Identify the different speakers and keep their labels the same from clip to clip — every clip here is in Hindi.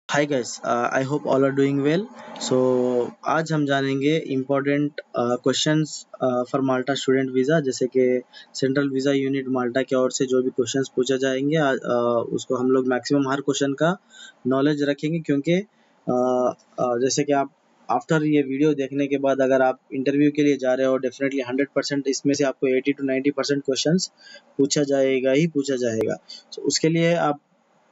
Speaker 1: Hi guys, I hope all are doing well. So आज हम जानेंगे important questions for Malta student visa, जैसे कि सेंट्रल वीज़ा यूनिट माल्टा की ओर से जो भी क्वेश्चंस पूछे जाएंगे उसको हम लोग मैक्सिमम हर क्वेश्चन का नॉलेज रखेंगे, क्योंकि जैसे कि आप आफ्टर ये वीडियो देखने के बाद अगर आप इंटरव्यू के लिए जा रहे हो, डेफिनेटली 100% इसमें से आपको 80 to 90% क्वेश्चंस पूछा जाएगा ही पूछा जाएगा। तो उसके लिए आप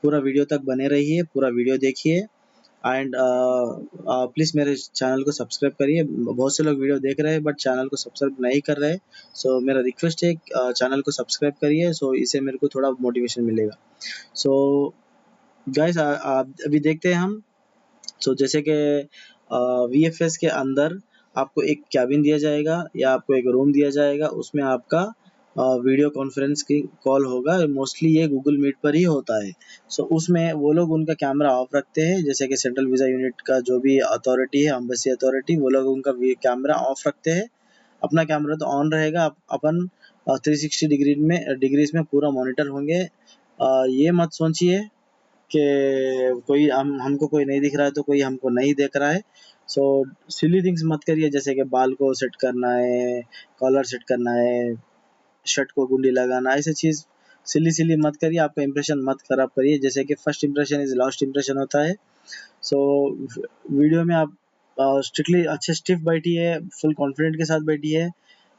Speaker 1: पूरा वीडियो तक बने रहिए, पूरा वीडियो देखिए एंड प्लीज़ मेरे चैनल को सब्सक्राइब करिए। बहुत से लोग वीडियो देख रहे हैं बट चैनल को सब्सक्राइब नहीं कर रहे, सो मेरा रिक्वेस्ट है चैनल को सब्सक्राइब करिए, सो इससे मेरे को थोड़ा मोटिवेशन मिलेगा। सो गाइस, अभी देखते हैं हम। सो जैसे कि वीएफएस के अंदर आपको एक कैबिन दिया जाएगा या आपको एक रूम दिया जाएगा, उसमें आपका वीडियो कॉन्फ्रेंस की कॉल होगा। मोस्टली ये गूगल मीट पर ही होता है। सो उसमें वो लोग उनका कैमरा ऑफ रखते हैं, जैसे कि सेंट्रल वीज़ा यूनिट का जो भी अथॉरिटी है, एम्बेसी अथॉरिटी, वो लोग उनका कैमरा ऑफ रखते हैं। अपना कैमरा तो ऑन रहेगा, अपन 360 डिग्रीज में पूरा मॉनिटर होंगे। ये मत सोचिए कि कोई हमको कोई नहीं दिख रहा है तो कोई हमको नहीं देख रहा है। सो सिली थिंग्स मत करिए, जैसे कि बाल को सेट करना है, कॉलर सेट करना है, शर्ट को गुंडी लगाना, ऐसी चीज़ सिली सिली मत करिए। आपका इंप्रेशन मत खराब करिए, जैसे कि first impression is last impression होता है। सो वीडियो में आप स्ट्रिक्टली अच्छे स्टिफ बैठिए, फुल कॉन्फिडेंट के साथ बैठिए।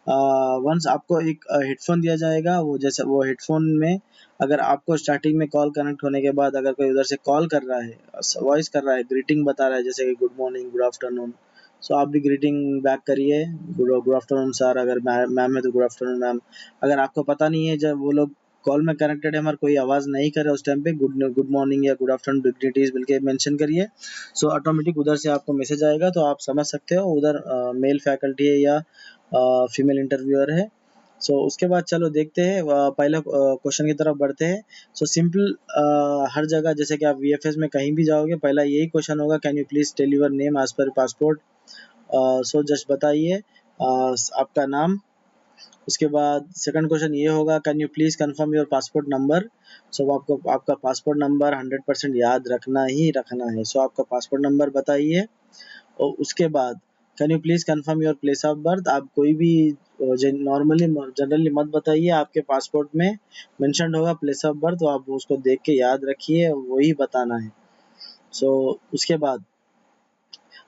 Speaker 1: वंस आपको एक हेडफोन दिया जाएगा, वो जैसे वो हेडफोन में अगर आपको स्टार्टिंग में कॉल कनेक्ट होने के बाद अगर कोई उधर से कॉल कर रहा है, वॉइस कर रहा है, ग्रीटिंग बता रहा है, जैसे कि गुड मॉर्निंग, गुड आफ्टरनून, सो आप भी ग्रीटिंग बैक करिए, गुड गुड आफ्टरनून सर। अगर मैम है तो गुड आफ्टरनून मैम। अगर आपको पता नहीं है, जब वो लोग कॉल में कनेक्टेड है, हमारा कोई आवाज़ नहीं करे उस टाइम पे, गुड गुड मॉर्निंग या गुड आफ्टरनून डिग्निटीज बोल के मेंशन करिए। सो ऑटोमेटिक उधर से आपको मैसेज आएगा, तो आप समझ सकते हो उधर मेल फैकल्टी है या फीमेल इंटरव्यूअर है। सो उसके बाद चलो देखते हैं, पहला क्वेश्चन की तरफ बढ़ते हैं। सो सिंपल, हर जगह जैसे कि आप वीएफएस में कहीं भी जाओगे, पहला यही क्वेश्चन होगा, can you please tell your name as per passport. So just बताइए आपका नाम। उसके बाद सेकंड क्वेश्चन ये होगा, can you please confirm your passport number. So आपको आपका पासपोर्ट नंबर 100% याद रखना ही रखना है। सो आपका पासपोर्ट नंबर बताइए। और उसके बाद can you please confirm your place of birth. आप कोई भी नॉर्मली जनरली मत बताइए, आपके पासपोर्ट में मेंशन्ड होगा प्लेस ऑफ बर्थ, तो आप उसको देख के याद रखिए, वही बताना है। सो उसके बाद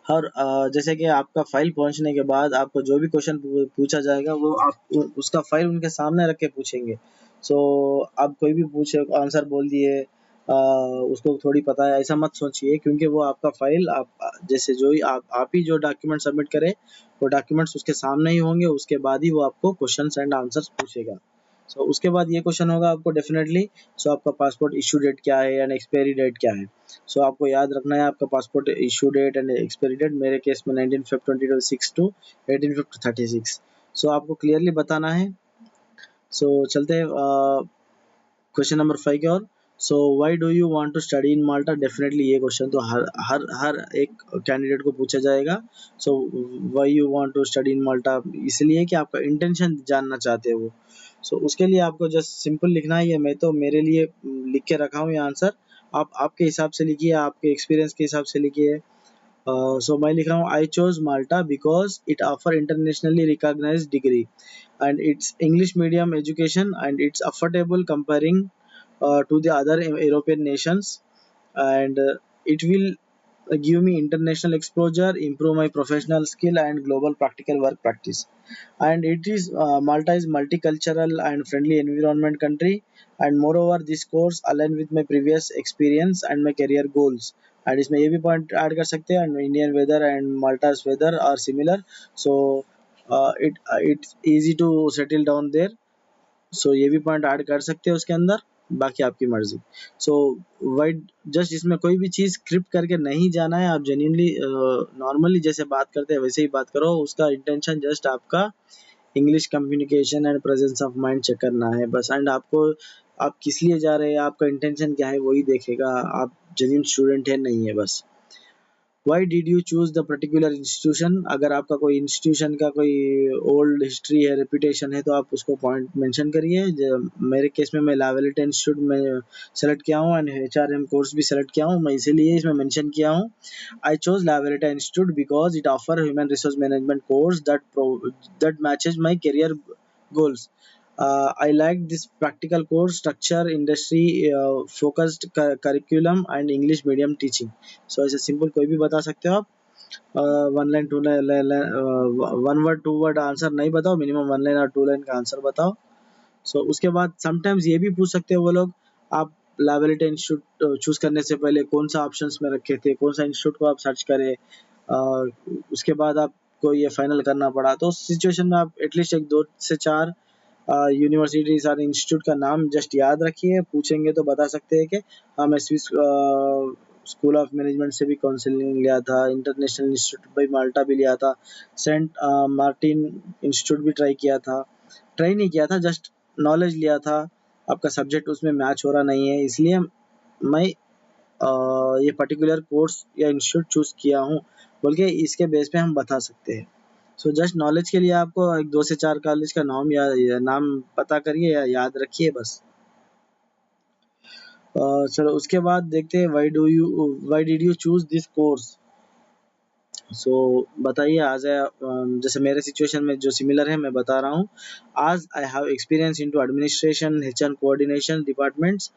Speaker 1: हर जैसे कि आपका फाइल पहुंचने के बाद आपको जो भी क्वेश्चन पूछा जाएगा, वो आप उसका फाइल उनके सामने रख के पूछेंगे। सो आप कोई भी पूछे आंसर बोल दिए, उसको थोड़ी पता है ऐसा मत सोचिए, क्योंकि वो आपका फाइल आप जैसे जो ही आप ही जो डॉक्यूमेंट सबमिट करें, वो डॉक्यूमेंट्स उसके सामने ही होंगे, उसके बाद ही वो आपको क्वेश्चंस एंड आंसर्स पूछेगा। सो उसके बाद ये क्वेश्चन होगा आपको डेफिनेटली, सो आपका पासपोर्ट इशू डेट क्या है एंड एक्सपायरी डेट क्या है। सो आपको याद रखना है आपका passport issue date and expiry date, मेरे केस में 19/5/2026 टू 18/5/36। सो आपको क्लियरली बताना है। सो चलते हैं क्वेश्चन नंबर 5 की ओर। So why do you want to study in Malta. Definitely ये क्वेश्चन तो हर हर हर एक कैंडिडेट को पूछा जाएगा। So why you want to study in Malta, इसलिए कि आपका इंटेंशन जानना चाहते हो। सो उसके लिए आपको जस्ट सिंपल लिखना है, ये मैं तो मेरे लिए लिख के रखा हूँ ये आंसर। आप आपके हिसाब से लिखिए, आपके एक्सपीरियंस के हिसाब से लिखिए। सो मैं लिख रहा हूँ, I chose Malta because it offer internationally recognised degree and its English medium education and it's affordable comparing to the other European nations, and it will give me international exposure, improve my professional skill and global practical work practice. And it is Malta is multicultural and friendly environment country, and moreover this course align with my previous experience and my career goals. And इसमें ये भी पॉइंट ऐड कर सकते हैं, Indian weather and Malta's weather are similar, so it's easy to settle down there. So ये भी पॉइंट ऐड कर सकते हैं उसके अंदर, बाकी आपकी मर्जी। सो वाइट जस्ट इसमें कोई भी चीज़ स्क्रिप्ट करके नहीं जाना है, आप जेन्युइनली नॉर्मली जैसे बात करते हैं वैसे ही बात करो। उसका इंटेंशन जस्ट आपका English communication and presence of mind check करना है बस। एंड आपको आप किस लिए जा रहे हैं, आपका इंटेंशन क्या है, वही देखेगा, आप जेन्युइन स्टूडेंट है नहीं है बस। Why did you choose the particular institution? अगर आपका कोई इंस्टीट्यूशन का कोई ओल्ड हिस्ट्री है, रेपुटेशन है, तो आप उसको पॉइंट मेंशन करिए। मेरे केस में मैं लावेलिटी इंस्टीट्यूट में सेलेक्ट किया हूँ एंड HRM कोर्स भी सेलेक्ट किया हूँ, मैं इसीलिए इसमें मेंशन किया हूँ। I chose Lavaleta Institute because it offer human resource management course that matches my career goals. I like this practical course structure, industry focused curriculum and English medium teaching. So ऐसे सिंपल कोई भी बता सकते हो आप। One line two line, one word two word answer नहीं बताओ, मिनिमम वन लाइन और टू लाइन का आंसर बताओ। सो उसके बाद समटाइम्स ये भी पूछ सकते हो वो लोग, आप लाइबिलिटी इंस्टीट्यूट चूज करने से पहले कौन सा ऑप्शंस में रखे थे, कौन सा इंस्टीट्यूट को आप सर्च करें, उसके बाद आपको ये फाइनल करना पड़ा। तो उस सिचुएशन में आप एटलीस्ट एक दो से चार यूनिवर्सिटीज और इंस्टीट्यूट का नाम जस्ट याद रखिए। पूछेंगे तो बता सकते हैं कि हाँ मैं स्विस स्कूल ऑफ मैनेजमेंट से भी काउंसलिंग लिया था, इंटरनेशनल इंस्टीट्यूट बाई माल्टा भी लिया था, सेंट मार्टिन इंस्टीट्यूट भी ट्राई किया था। ट्राई नहीं किया था, जस्ट नॉलेज लिया था। आपका सब्जेक्ट उसमें मैच हो रहा नहीं है, इसलिए मैं ये पर्टिकुलर कोर्स या इंस्टीट्यूट चूज किया हूँ, बल्कि इसके बेस पे हम बता सकते हैं। सो जस्ट नॉलेज के लिए आपको एक दो से चार कॉलेज का नाम या नाम पता करिए या याद रखिए बस। चलो उसके बाद देखते हैं, why did you choose this course? So बताइए। आज जैसे मेरे सिचुएशन में जो सिमिलर है मैं बता रहा हूँ। आज I have experience into administration, HR coordination departments,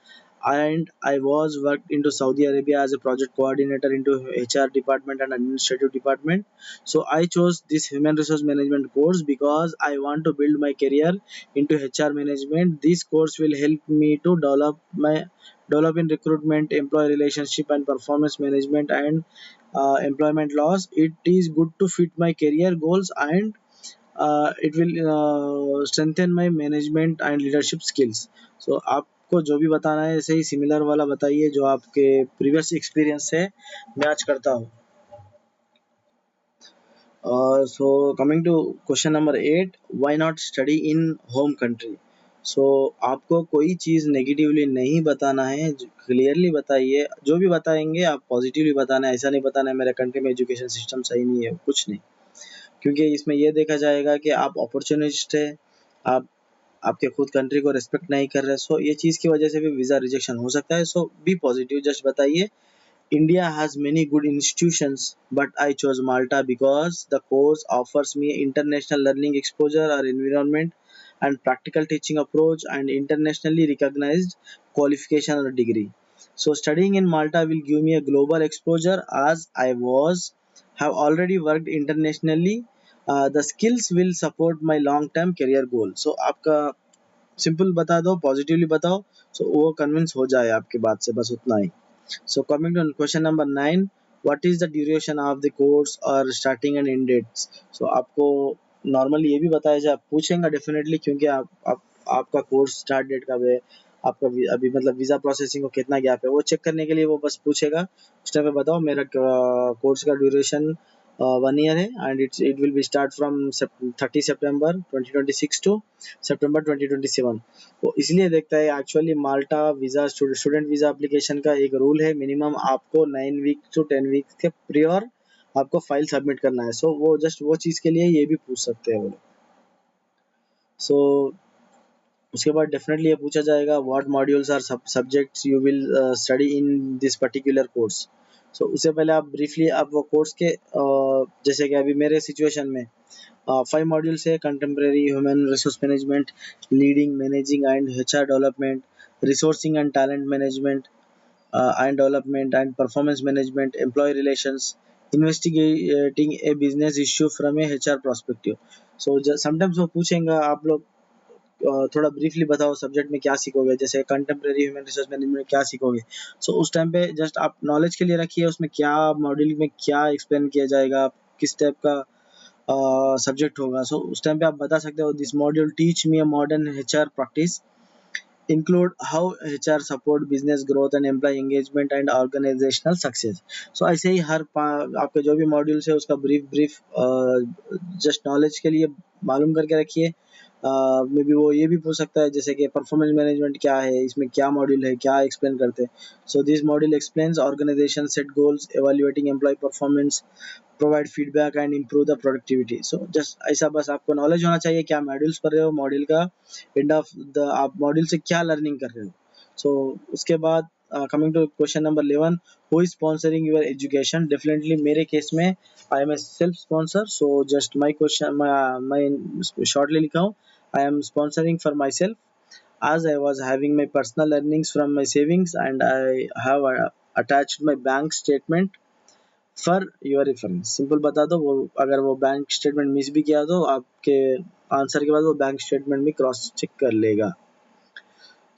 Speaker 1: and I was worked into Saudi Arabia as a project coordinator into HR department and administrative department. So I chose this human resource management course because I want to build my career into HR management. This course will help me to develop in recruitment, employee relationship and performance management and employment laws. It is good to fit my career goals and it will strengthen my management and leadership skills. So आपको जो भी बताना है ऐसे ही सिमिलर वाला बताइए जो आपके प्रीवियस एक्सपीरियंस से मैच करता हो। So coming to question number 8, why not study in home country? सो आपको कोई चीज़ नेगेटिवली नहीं बताना है, क्लियरली बताइए। जो भी बताएंगे आप पॉजिटिवली बताना है, ऐसा नहीं बताना है मेरे कंट्री में एजुकेशन सिस्टम सही नहीं है, कुछ नहीं। क्योंकि इसमें ये देखा जाएगा कि आप अपॉर्चुनिस्ट है, आप आपके खुद कंट्री को रिस्पेक्ट नहीं कर रहे, सो ये चीज़ की वजह से भी वीज़ा रिजेक्शन हो सकता है। सो बी पॉजिटिव, जस्ट बताइए India has many good institutions, but I chose Malta because the course offers me international learning exposure or environment and practical teaching approach and internationally recognized qualification or degree. So studying in Malta will give me a global exposure as I was have already worked internationally. The skills will support my long term career goal. So आपका सिंपल बता दो, पॉजिटिवली बताओ, सो वो कन्विंस हो जाए आपकी बात से, बस उतना ही। So coming to question number 9, what is the duration of the course or starting and end dates? So आपको नॉर्मली ये भी बताया जाए, आप पूछेंगे डेफिनेटली, क्योंकि आपका कोर्स स्टार्ट डेट कब है, आपका अभी मतलब वीज़ा प्रोसेसिंग को कितना गैप है, वो चेक करने के लिए वो बस पूछेगा। उस टाइम पे बताओ मेरा कोर्स का ड्यूरेशन 1 ईयर है and it will be start from 30 सितंबर 2026 टू सितंबर 2027। वो इसलिए देखता है actually Malta visa student visa application का एक रूल है, मिनिमम आपको 9 वीक टू 10 वीक के प्रियर आपको फाइल सबमिट करना है। सो वो जस्ट वो चीज़ के लिए ये भी पूछ सकते हैं वो लोग। सो उसके बाद डेफिनेटली ये पूछा जाएगा what modules are subjects you will study in this particular course. So उससे पहले आप ब्रीफली आप वो कोर्स के जैसे कि अभी मेरे सिचुएशन में 5 मॉड्यूल्स है, contemporary human resource management, leading managing and HR development, resourcing and talent management and development and performance management, employee relations, investigating a business issue from a HR perspective. So sometimes वो पूछेंगे आप लोग थोड़ा ब्रीफली बताओ सब्जेक्ट में क्या सीखोगे, जैसे कंटेम्प्रेरी ह्यूमन रिसोर्स मैनेजमेंट में क्या सीखोगे। सो उस टाइम पे जस्ट आप नॉलेज के लिए रखिए उसमें क्या मॉड्यूल में क्या एक्सप्लेन किया जाएगा, किस टाइप का सब्जेक्ट होगा। सो उस टाइम पे आप बता सकते हो this module teach me a modern HR practice include how HR support business growth and employee engagement and organizational success। So ऐसे ही आपके जो भी मॉड्यूल्स है उसका ब्रीफ जस्ट नॉलेज के लिए मालूम करके रखिए। मे बी वो ये भी पूछ सकता है जैसे कि परफॉर्मेंस मैनेजमेंट क्या है, इसमें क्या मॉड्यूल है, क्या एक्सप्लेन करते हैं। So this module explains organisation set goals, evaluating employ performance, provide feedback and improve the productivity. So just ऐसा बस आपको नॉलेज होना चाहिए क्या मॉड्यूल्स पढ़ रहे हो, मॉड्यूल का एंड ऑफ द आप मॉड्यूल से क्या लर्निंग कर रहे हो। सो उसके बाद coming to question number 11, who is sponsoring your education. Definitely मेरे केस में I am a self sponsor, so just my question मैं शॉर्टली लिखा हूँ, I am sponsoring for myself as I was having my personal earnings from my savings and I have attached my bank statement for your reference। Simple बता दो, वो अगर वो बैंक स्टेटमेंट मिस भी किया तो आपके आंसर के बाद वो बैंक स्टेटमेंट भी क्रॉस चेक कर लेगा।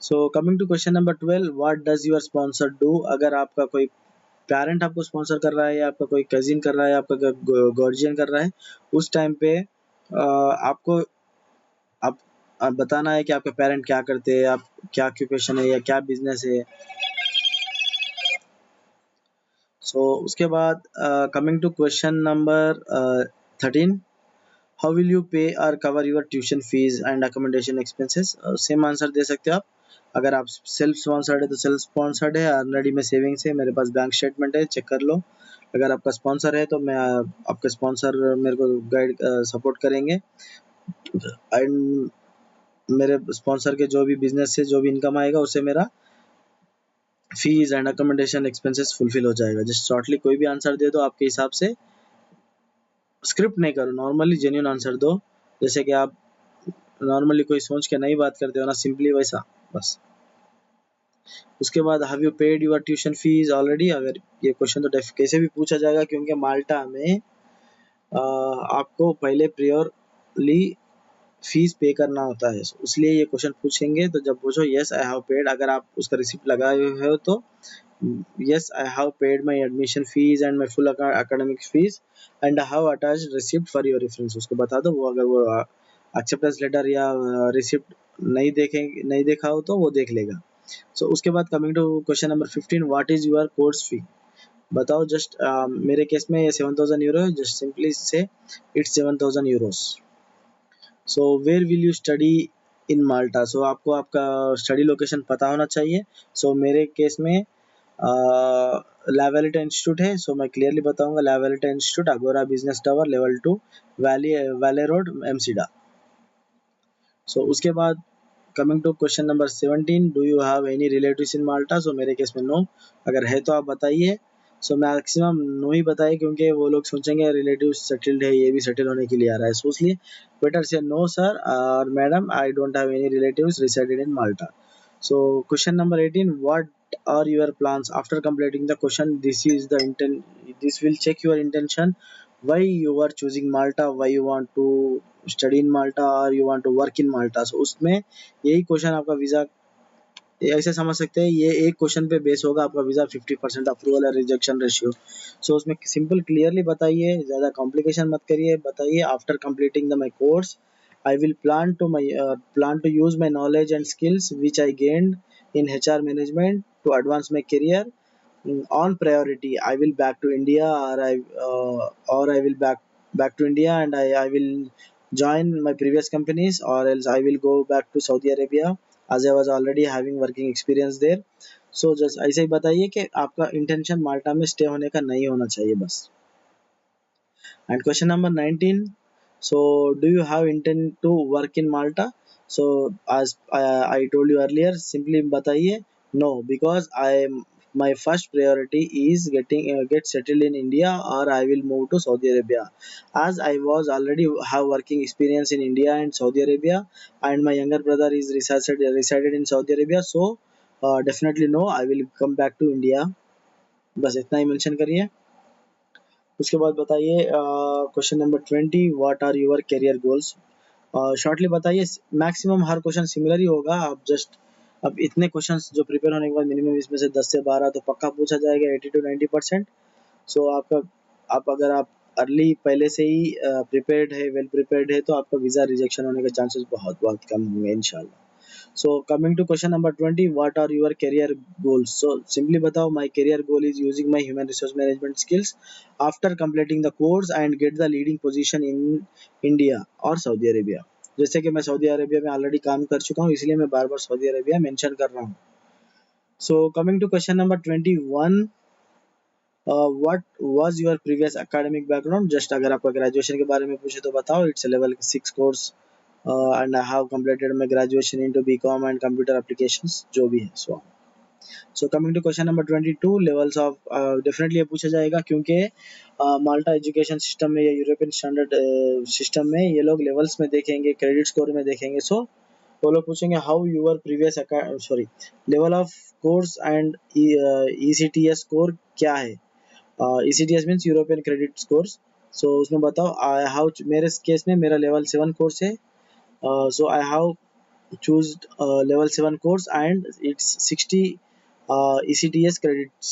Speaker 1: So coming to question number 12, what does your sponsor do. अगर आपका कोई पेरेंट आपको स्पॉन्सर कर रहा है या आपका कोई कजिन कर रहा है, आपका गार्जियन कर रहा है, उस टाइम पे आपको आप बताना है कि आपके पेरेंट क्या करते हैं, आप क्या ऑक्यूपेशन है या क्या बिजनेस है। उसके बाद coming to question number 13, how will you pay or cover your tuition fees and accommodation expenses. Same answer दे सकते हो आप। अगर आप सेल्फ स्पॉन्सर्ड है तो सेल्फ स्पॉन्सर्ड है, ऑलरेडी में सेविंग्स है, मेरे पास बैंक स्टेटमेंट है, चेक कर लो। अगर आपका स्पॉन्सर है तो मैं आपके स्पॉन्सर मेरे को गाइड सपोर्ट करेंगे एंड मेरे स्पॉन्सर के जो भी बिजनेस से जो भी इनकम आएगा उससे मेरा fees and accommodation expenses fulfil हो जाएगा। जस्ट शॉर्टली कोई भी आंसर दे दो आपके हिसाब से, स्क्रिप्ट नहीं करो, नॉर्मली जेन्युइन आंसर दो, जैसे कि आप नॉर्मली कोई सोच के नहीं बात करते हो ना, सिंपली वैसा बस। उसके बाद have you paid your tuition fees already. अगर ये क्वेश्चन तो कैसे भी पूछा जाएगा क्योंकि माल्टा में आपको पहले प्रियोरली फीस पे करना होता है, इसलिए ये क्वेश्चन पूछेंगे। तो जब पूछो यस आई हैव पेड, अगर आप उसका रिसिप्ट लगाए हुए हो तो yes I have paid my admission fees and my full academic fees and I have attached receipt for your reference। उसको बता दो, वो अगर वो acceptance letter या receipt नहीं देखा हो तो वो देख लेगा। उसके बाद coming to question number 15, what is your course fee. बताओ जस्ट मेरे केस में ये 7,000 यूरो है, just simply say it's 7,000 euros. Where will you study in Malta. आपको आपका स्टडी लोकेशन पता होना चाहिए। मेरे केस में लावेलिटा इंस्टीट्यूट है, मैं क्लियरली बताऊंगा Lavelita institute, Agora business tower, level 2, Valley road, Msida. उसके बाद coming to question number 17, do you have any relatives in Malta. मेरे केस में नो, अगर है तो आप बताइए। मैक्सिमम नो ही बताइए क्योंकि वो लोग सोचेंगे रिलेटिव सेटल्ड है, ये भी सेटल होने के लिए आ रहा है, इसलिए बेटर से नो सर और madam, I don't have any relatives resided in Malta. Question number 18, what are your plans after completing the question। This will check your intention, why you are choosing Malta, why you want to study in Malta or you want to work in Malta। उसमें यही क्वेश्चन आपका वीजा, ऐसे समझ सकते हैं ये एक क्वेश्चन पे बेस होगा आपका वीजा 50% अप्रूवल या रिजेक्शन रेशियो। उसमें सिंपल क्लियरली बताइए, ज़्यादा कॉम्प्लिकेशन मत करिए, बताइए after completing the my course I will plan to use my knowledge and skills which I gained in HR management to advance my career। On priority I will back to India or I will back to India and I will join my previous companies or else I will go back to Saudi Arabia as I was already having working experience there। Just ऐसे ही बताइए कि आपका इंटेंशन माल्टा में स्टे होने का नहीं होना चाहिए बस। And question number 19, do you have intent to work in Malta। As I told you earlier, simply बताइए no, because my first priority is get settled in India or I will move to Saudi Arabia, as I was already have working experience in India and Saudi Arabia and my younger brother is resided in Saudi Arabia। definitely no, I will come back to India। बस इतना ही मेंशन करिए। उसके बाद बताइए question number 20, what are your career goals. Shortly बताइए, मैक्सिमम हर क्वेश्चन सिमिलर ही होगा, आप जस्ट अब इतने क्वेश्चंस जो प्रिपेयर होने के बाद मिनिमम इसमें से 10 से 12 तो पक्का पूछा जाएगा, 80 to 90%। आपका अगर आप अर्ली पहले से ही प्रिपेयर्ड है, वेल प्रिपेयर्ड है, तो आपका वीज़ा रिजेक्शन होने के चांसेस बहुत बहुत कम होंगे इंशाल्लाह। Coming to question number 20, what are your career goals। simply बताओ, my career goal is using my human resource management skills after completing the course and get the leading position in India or Saudi Arabia। जैसे कि मैं सऊदी अरेबिया में ऑलरेडी काम कर चुका हूँ, इसलिए मैं बार बार सऊदी अरेबिया मेंशन कर रहा हूँ। So coming to question number 21, what was your previous academic background. Just अगर आपका ग्रेजुएशन के बारे में पूछे तो बताओ। It's level 6 course and I have completed my graduation into BCom and computer applications, जो भी है so. So coming to question number 22, levels of, definitely ये पूछा जाएगा क्योंकि माल्टा एजुकेशन सिस्टम में या यूरोपियन स्टैंडर्ड सिस्टम में ये लोग लेवल्स में देखेंगे, क्रेडिट स्कोर में देखेंगे। सो वो लोग पूछेंगे how your previous sorry level of course and ECTS score क्या है। ECTS means European credit scores. So उसमें बताओ आई हाउ, मेरे केस में मेरा लेवल 7 कोर्स है। सो I how choose level 7 course and it's 60 ECTS credits।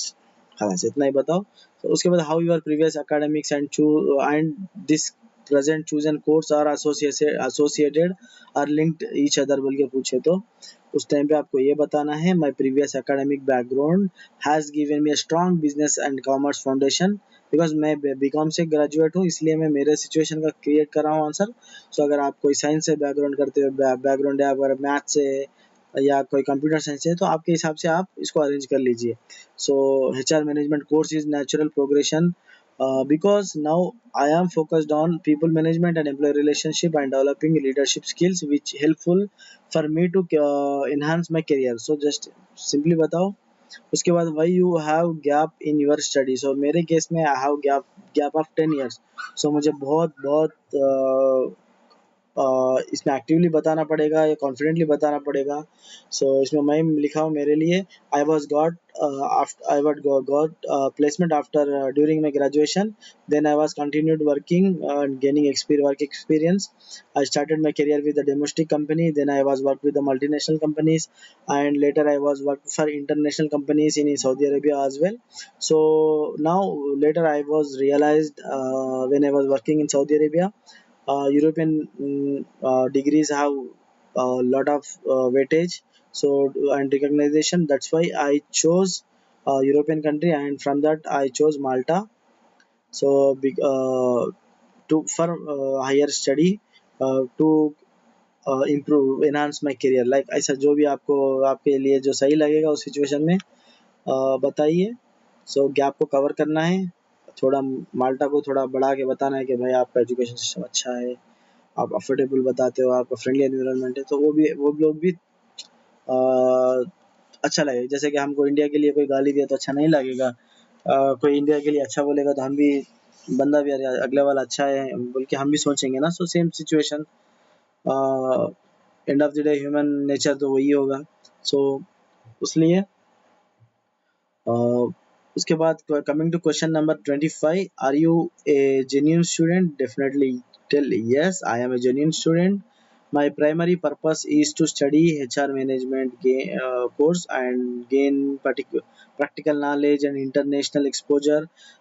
Speaker 1: खलास इतना ही बताओ। तो उसके बाद how your previous academics and and this present chosen course are associated or linked each other बोल के पूछे तो उस टाइम पे आपको ये बताना है my previous academic background has given me a strong business and commerce foundation। Because मैं बीकॉम से ग्रेजुएट हूँ, इसलिए मैं मेरे सिचुएशन का क्रिएट कर रहा हूँ आंसर। सो अगर आप कोई साइंस से बैकग्राउंड करते हो, बैकग्राउंड है अगर मैथ से या कोई कंप्यूटर साइंस से, तो आपके हिसाब से आप इसको अरेंज कर लीजिए। So HR management course is natural progression because now I am focused on people management and employee relationship and developing leadership skills which helpful for me to enhance my career। So just simply बताओ। उसके बाद why you have gap in your study. So मेरे केस में I have gap of 10 years। So मुझे बहुत बहुत इसमें एक्टिवली बताना पड़ेगा या कॉन्फिडेंटली बताना पड़ेगा। सो इसमें मैं लिखा हूँ मेरे लिए I was got I what got placement after during my graduation, then I was continued working and gaining work experience। I started my career with a domestic company, then I was worked with the multinational companies, and later I was worked for international companies in Saudi Arabia as well। So now later I was realized when I was working in Saudi Arabia, European degrees have a lot of weightage, so and recognition. That's why I chose European country, and from that I chose Malta। So to for higher study to improve enhance my career। Like ऐसा जो भी आपको आपके लिए जो सही लगेगा उस सिचुएशन में बताइए। सो गैप को कवर करना है, थोड़ा माल्टा को थोड़ा बढ़ा के बताना है कि भाई आपका एजुकेशन सिस्टम अच्छा है, आप अफोर्डेबल बताते हो, आपका फ्रेंडली एनवायरनमेंट है, तो वो लोग भी अ, अच्छा लगेगा। जैसे कि हमको इंडिया के लिए कोई गाली दिया तो अच्छा नहीं लगेगा, कोई इंडिया के लिए अच्छा बोलेगा तो हम भी बंदा भी अरे अगले वाला अच्छा है बोल के हम भी सोचेंगे ना। So same situation, end of the day human nature तो वही होगा। सो इसलिए Uh, उसके बाद coming to question number 25, are you a genuine student. Definitely tell yes I am a genuine student. My primary purpose is to study HR management course and gain practical knowledge and international exposure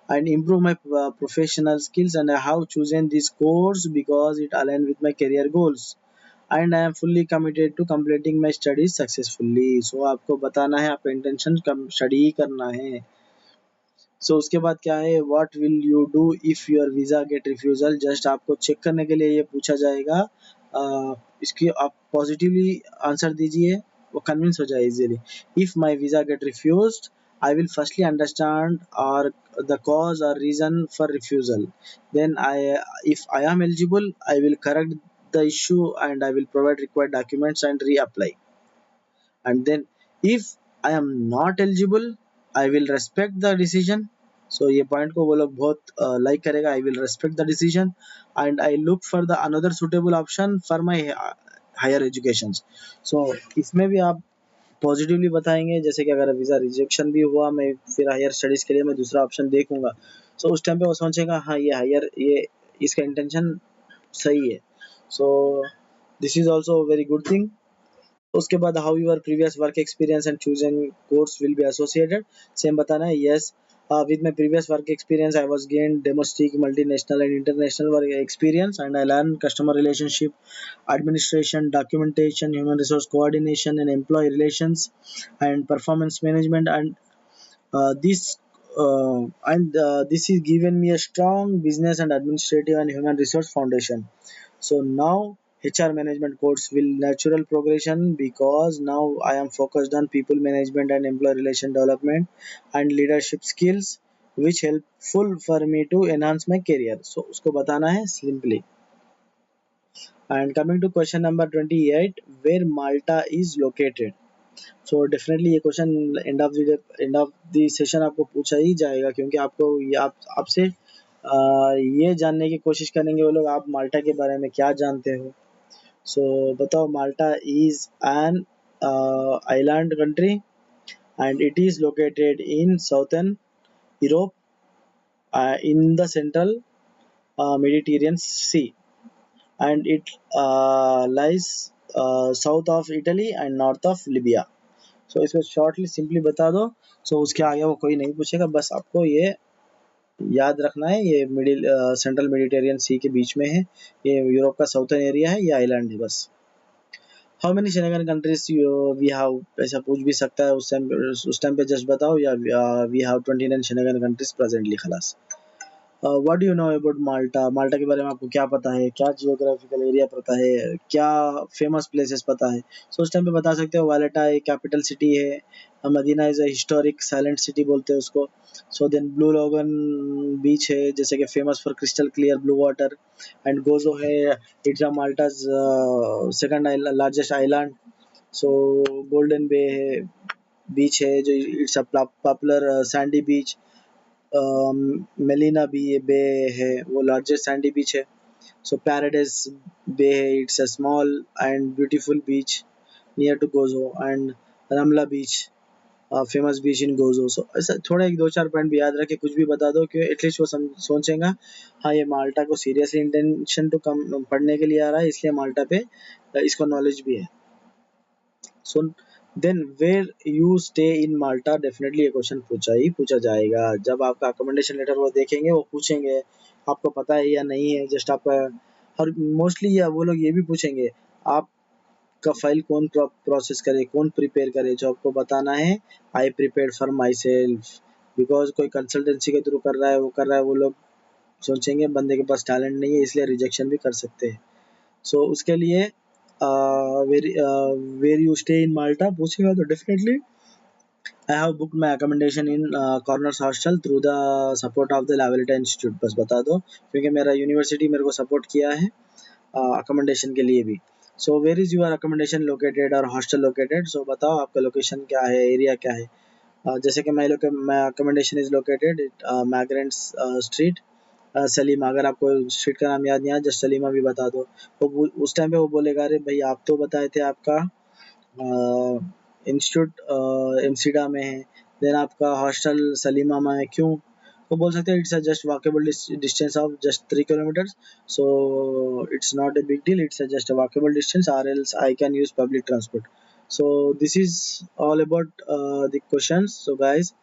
Speaker 1: and improve my professional skills, and I have chosen this course because it aligns with my career goals and I am fully committed to completing my studies successfully। So आपको बताना है आपका इंटेंशन कम स्टडी ही करना है। सो उसके बाद क्या है, what will you do if your visa get refusal. Just आपको चेक करने के लिए ये पूछा जाएगा। इसकी आप पॉजिटिवली आंसर दीजिए, वो कन्विंस हो जाए easily. If my visa get refused I will firstly understand और द कॉज और reason for refusal, then I if I am eligible I will correct the issue and I will provide required documents and reapply, and then if I am not eligible I will respect the decision। so ये पॉइंट को वो लोग बहुत लाइक करेगा। I will respect the decision and I look for the another suitable option for my higher education. So इसमें भी आप पॉजिटिवली बताएंगे, जैसे कि अगर वीज़ा रिजेक्शन भी हुआ मैं फिर हायर स्टडीज़ के लिए मैं दूसरा ऑप्शन देखूंगा। सो उस टाइम पे वो सोचेगा हाँ ये हायर ये इसका इंटेंशन सही है। So this is also very good thing. उसके बाद how your previous work experience and chosen course will be associated, same बताना है। Yes with my previous work experience I was gained domestic multinational and international work experience and I learned customer relationship administration, documentation, human resource coordination and employee relations and performance management, and this this is given me a strong business and administrative and human resource foundation। So now HR management course will natural progression because now I am focused on people management and employee relation development and leadership skills which helpful for me to enhance my career. So उसको बताना है simply. And coming to question number 28, where Malta is located. So definitely ये question and of the session आपको पूछा ही जाएगा क्योंकि आपको आपसे ये जानने की कोशिश करेंगे वो लोग आप माल्टा के बारे में क्या जानते हो. सो बताओ Malta is an island country and it is located in southern Europe in the central Mediterranean Sea, and it lies south of Italy and north of Libya. So इसको शॉर्टली सिंपली बता दो. सो उसके आगे वो कोई नहीं पूछेगा, बस आपको ये याद रखना है ये मिडिल सेंट्रल मेडिटेरियन सी के बीच में है, ये यूरोप का साउथर्न एरिया है, ये आइलैंड है बस. How many Schengen countries we have, ऐसा पूछ भी सकता है उस टाइम पे जस्ट बताओ, या we have 29 Schengen countries presently. खलास. What do you know about Malta. Malta के बारे में आपको क्या पता है, क्या जियोग्राफिकल एरिया पता है, क्या फेमस प्लेसेस पता है. सो उस टाइम पे बता सकते हो वालेटा एक कैपिटल सिटी है, Mdina is a historic silent city बोलते हैं उसको. So then blue lagoon beach है जैसे कि famous for crystal clear blue water. And Gozo है, it's a Malta's second largest island. So golden bay है, बीच है जो it's a popular sandy beach. Mellieha बी बे है, वो लार्जेस्ट सैंडी बीच है. सो पैराडाइज बे है, it's a small and beautiful beach near to Gozo. And Ramla beach, famous beach in Gozo. So ऐसा थोड़ा एक दो चार पॉइंट भी याद रखे, कुछ भी बता दो कि एटलीस्ट वो सोचेगा हाँ ये माल्टा को सीरियसली इंटेंशन टू कम पढ़ने के लिए आ रहा है, इसलिए माल्टा पे इसको नॉलेज भी है. So then where you stay in Malta, definitely ये क्वेश्चन पूछा जाएगा. जब आपका अकोमोडेशन लेटर वो देखेंगे, वो पूछेंगे आपको पता है या नहीं है, जस्ट आपका. और मोस्टली या वो लोग ये भी पूछेंगे आपका फाइल कौन प्रोसेस करे, कौन प्रिपेयर करे. जो आपको बताना है I prepare for my self, because कोई कंसल्टेंसी के थ्रू कर रहा है, वो लोग सोचेंगे बंदे के पास टैलेंट नहीं है, इसलिए रिजेक्शन भी कर सकते हैं. सो उसके लिए where you stay in Malta पूछेगा तो definitely I have book my accommodation in corners hostel through the support of the Lavelita institute. बस बता दो क्योंकि मेरा यूनिवर्सिटी मेरे को सपोर्ट किया है अकोमोडेशन के लिए भी. So where is your accommodation located और हॉस्टल लोकेटेड. सो बताओ आपका लोकेशन क्या है, एरिया क्या है. जैसे कि मैं accommodation is located migrants street Sliema. अगर आपको स्ट्रीट का नाम याद नहीं आया, जस्ट सलीमा भी बता दो. वो उस टाइम पे वो बोलेगा अरे भाई आप तो बताए थे आपका इंस्टीट्यूट एमसीडा में है, देन आपका हॉस्टल सलीमा में है, क्यों. तो बोल सकते हैं it's a just walkable distance of just 3 kilometres. So it's not a big deal, it's a just a walkable distance or else I can use public transport. so this is all about the questions. So guys,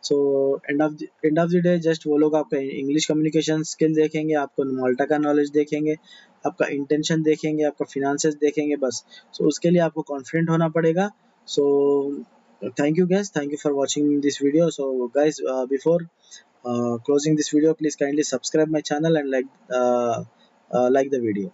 Speaker 1: so end of the day just वो लोग आपका इंग्लिश कम्युनिकेशन स्किल देखेंगे, आपको माल्टा का नॉलेज देखेंगे, आपका इंटेंशन देखेंगे, आपका फिनेंसेस देखेंगे बस. सो उसके लिए आपको कॉन्फिडेंट होना पड़ेगा. सो thank you guys, thank you for watching this video. So guys, before closing this video, please kindly subscribe my channel and like the video.